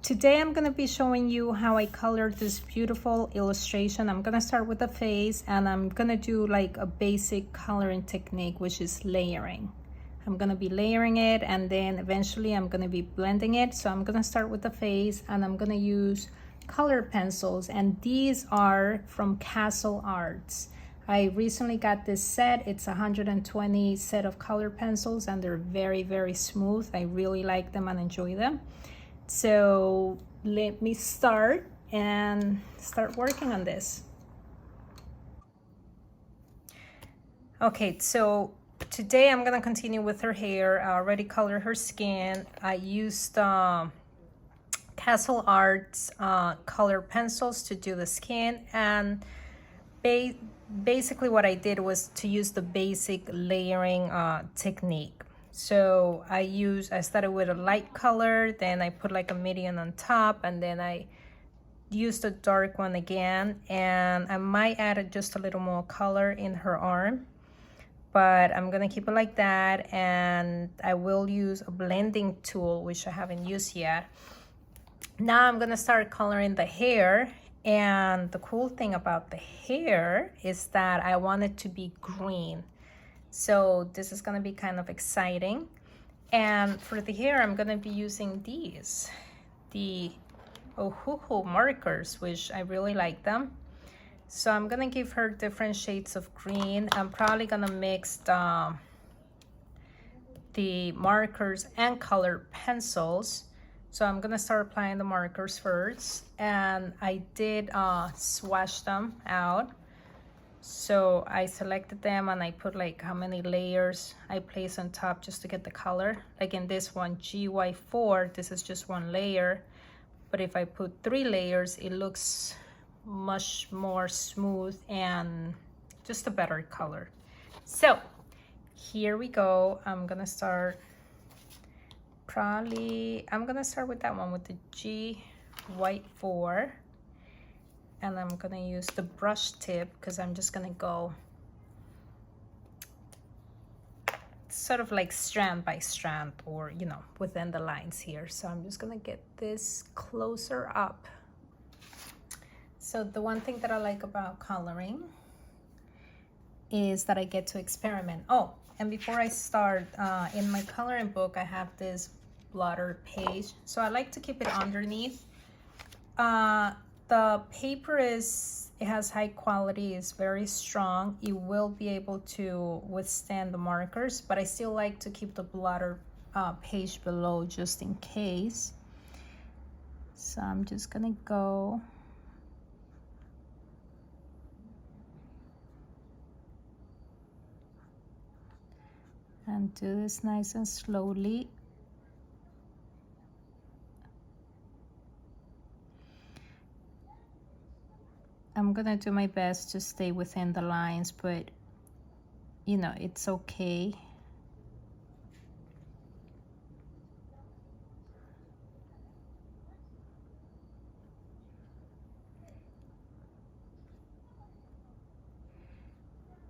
Today I'm going to be showing you how I colored this beautiful illustration. I'm going to start with the face and I'm going to do like a basic coloring technique, which is layering. I'm going to be layering it and then eventually I'm going to be blending it. So I'm going to start with the face and I'm going to use color pencils, and these are from Castle Arts. I recently got this set. It's 120 set of color pencils and they're very, very smooth. I really like them and enjoy them. So let me start working on this. Okay, so today I'm gonna continue with her hair. I already colored her skin. I used Castle Arts color pencils to do the skin, and basically what I did was to use the basic layering technique. So I started with a light color, then I put like a medium on top, and then I used a dark one again, and I might add just a little more color in her arm, but I'm gonna keep it like that. And I will use a blending tool, which I haven't used yet. Now I'm gonna start coloring the hair. And the cool thing about the hair is that I want it to be green. So this is gonna be kind of exciting. And for the hair, I'm gonna be using the Ohuhu Markers, which I really like them. So I'm gonna give her different shades of green. I'm probably gonna mix the markers and color pencils. So I'm gonna start applying the markers first. And I did swatch them out. So I selected them and I put like how many layers I place on top just to get the color. Like in this one, GY4, this is just one layer. But if I put 3 layers, it looks much more smooth and just a better color. So here we go. I'm gonna start with that one with the GY4. And I'm gonna use the brush tip because I'm just gonna go sort of like strand by strand, or within the lines here. So I'm just gonna get this closer up. So the one thing that I like about coloring is that I get to experiment. Oh, and before I start, in my coloring book I have this blotter page, so I like to keep it underneath. The paper it has high quality, it's very strong. It will be able to withstand the markers, but I still like to keep the blotter page below just in case. So I'm just gonna go and do this nice and slowly. I'm gonna do my best to stay within the lines, but it's okay.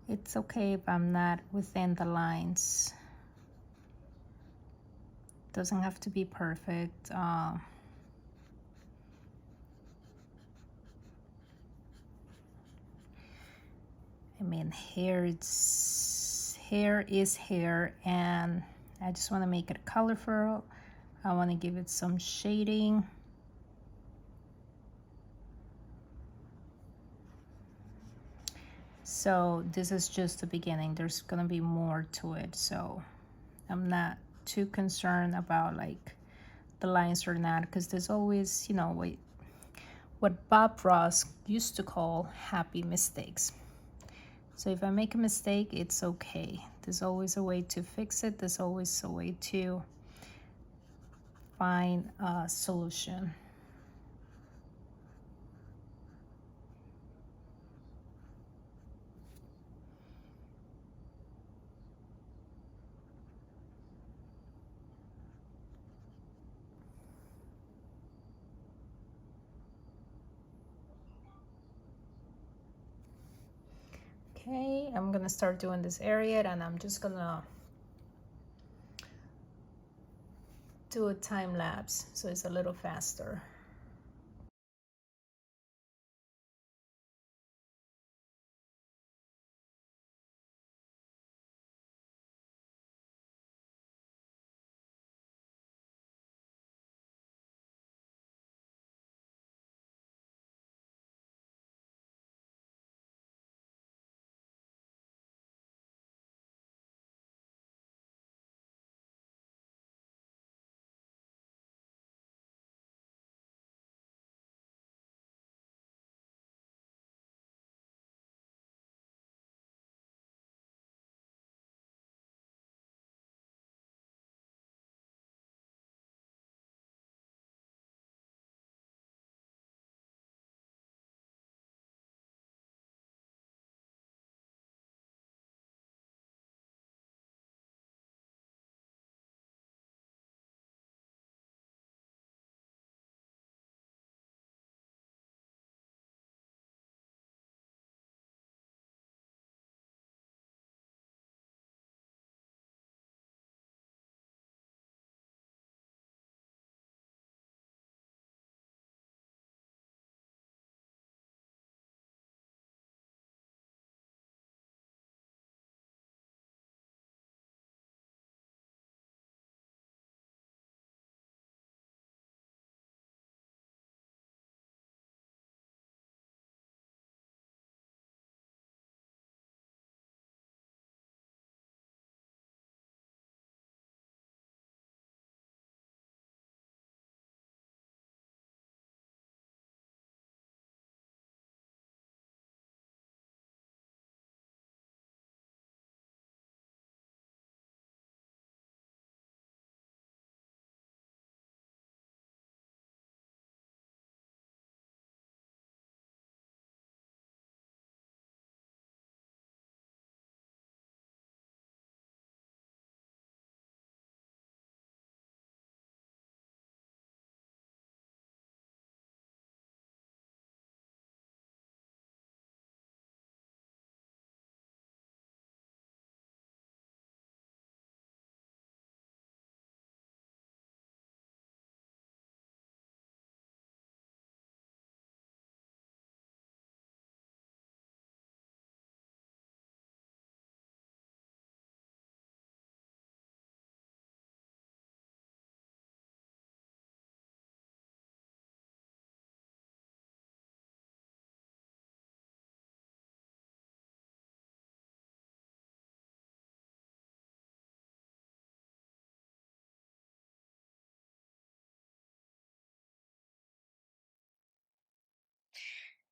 It's okay if I'm not within the lines. Doesn't have to be perfect. I mean, hair is hair, and I just want to make it colorful. I want to give it some shading. So this is just the beginning. There's gonna be more to it, so I'm not too concerned about like the lines or not, because there's always, what Bob Ross used to call happy mistakes. So if I make a mistake, it's okay. There's always a way to fix it. There's always a way to find a solution. Okay, I'm gonna start doing this area, and I'm just gonna do a time lapse so it's a little faster.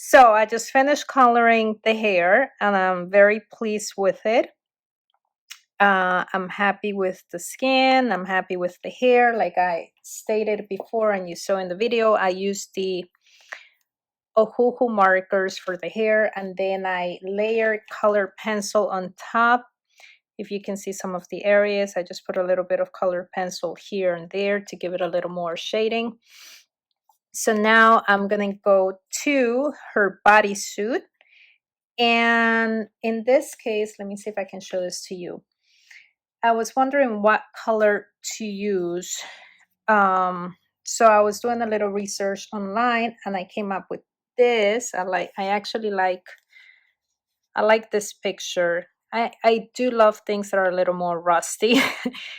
So I just finished coloring the hair and I'm very pleased with it. I'm happy with the skin. I'm happy with the hair. Like I stated before and you saw in the video, I used the Ohuhu Markers for the hair and then I layered colored pencil on top. If you can see some of the areas, I just put a little bit of colored pencil here and there to give it a little more shading. So now I'm gonna go to her bodysuit. And in this case, let me see if I can show this to you. I was wondering what color to use. So I was doing a little research online and I came up with this. I like this picture. I do love things that are a little more rusty.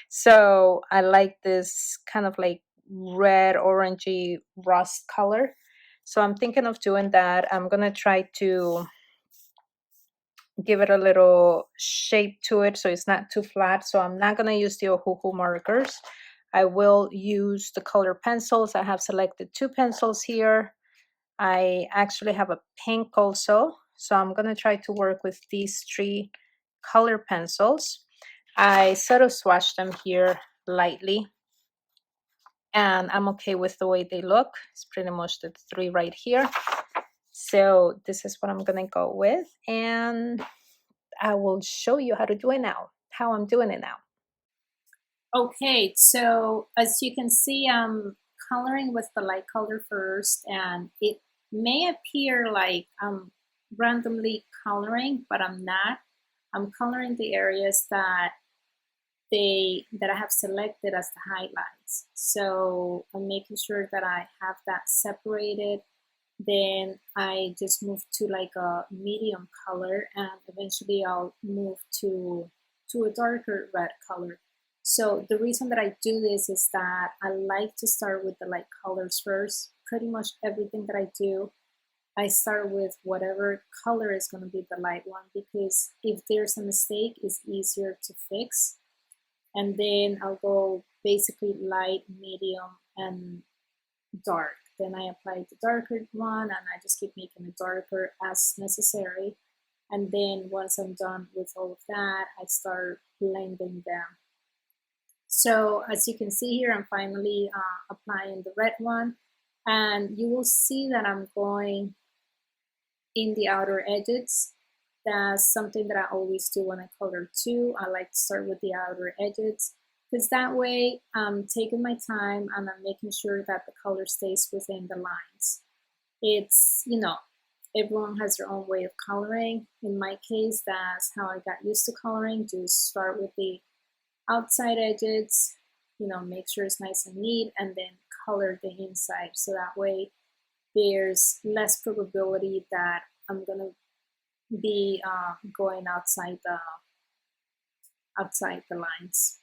So I like this kind of like red, orangey rust color. So I'm thinking of doing that. I'm gonna try to give it a little shape to it so it's not too flat. So I'm not gonna use the Ohuhu markers. I will use the color pencils. I have selected two pencils here. I actually have a pink also. So I'm gonna try to work with these three color pencils. I sort of swatched them here lightly and I'm okay with the way they look. It's pretty much the three right here. So this is what I'm gonna go with and I will show you how to do it now, how I'm doing it now. Okay, so as you can see, I'm coloring with the light color first, and it may appear like I'm randomly coloring, but I'm not. I'm coloring the areas that I have selected as the highlights. lines. So I'm making sure that I have that separated. Then I just move to like a medium color, and eventually I'll move to a darker red color. So the reason that I do this is that I like to start with the light colors first. Pretty much everything that I do, I start with whatever color is going to be the light one, because if there's a mistake, it's easier to fix. And then I'll go basically light, medium, and dark. Then I apply the darker one, and I just keep making it darker as necessary. And then once I'm done with all of that, I start blending them. So as you can see here, I'm finally applying the red one, and you will see that I'm going in the outer edges. That's something that I always do when I color too. I like to start with the outer edges, because that way I'm taking my time and I'm making sure that the color stays within the lines. It's, everyone has their own way of coloring. In my case, that's how I got used to coloring. Just start with the outside edges, make sure it's nice and neat, and then color the inside. So that way there's less probability that I'm gonna be going outside the lines.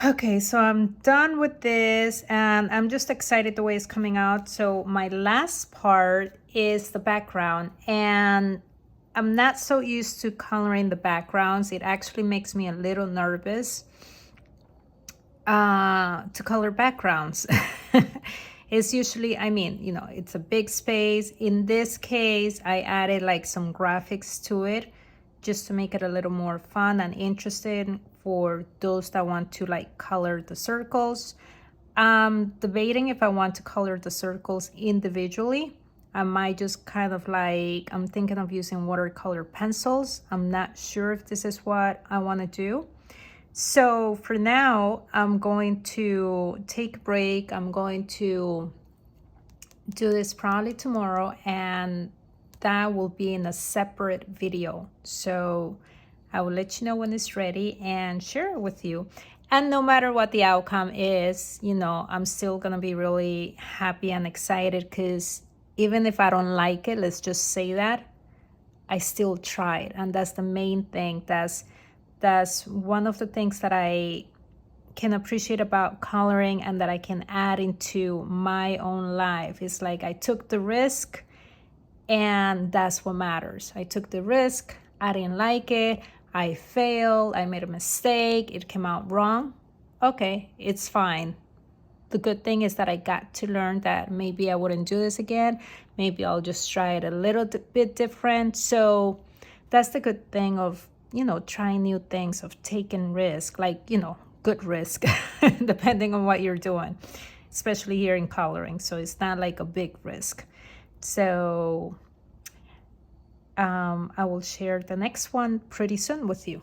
Okay, so I'm done with this, and I'm just excited the way it's coming out. So my last part is the background, and I'm not so used to coloring the backgrounds. It actually makes me a little nervous to color backgrounds. It's usually, it's a big space. In this case, I added like some graphics to it just to make it a little more fun and interesting for those that want to like color the circles. Debating if I want to color the circles individually. I might just kind of like, I'm thinking of using watercolor pencils. I'm not sure if this is what I want to do. So for now, I'm going to take a break. I'm going to do this probably tomorrow, and that will be in a separate video. So I will let you know when it's ready and share it with you. And no matter what the outcome is, I'm still going to be really happy and excited, because even if I don't like it, let's just say that, I still tried. And that's the main thing. That's one of the things that I can appreciate about coloring and that I can add into my own life. It's like I took the risk, and that's what matters. I took the risk. I didn't like it. I failed. I made a mistake. It came out wrong. Okay, it's fine. The good thing is that I got to learn that maybe I wouldn't do this again. Maybe I'll just try it a little bit different. So that's the good thing of, trying new things, of taking risk, like, good risk, depending on what you're doing, especially here in coloring. So it's not like a big risk. So I will share the next one pretty soon with you.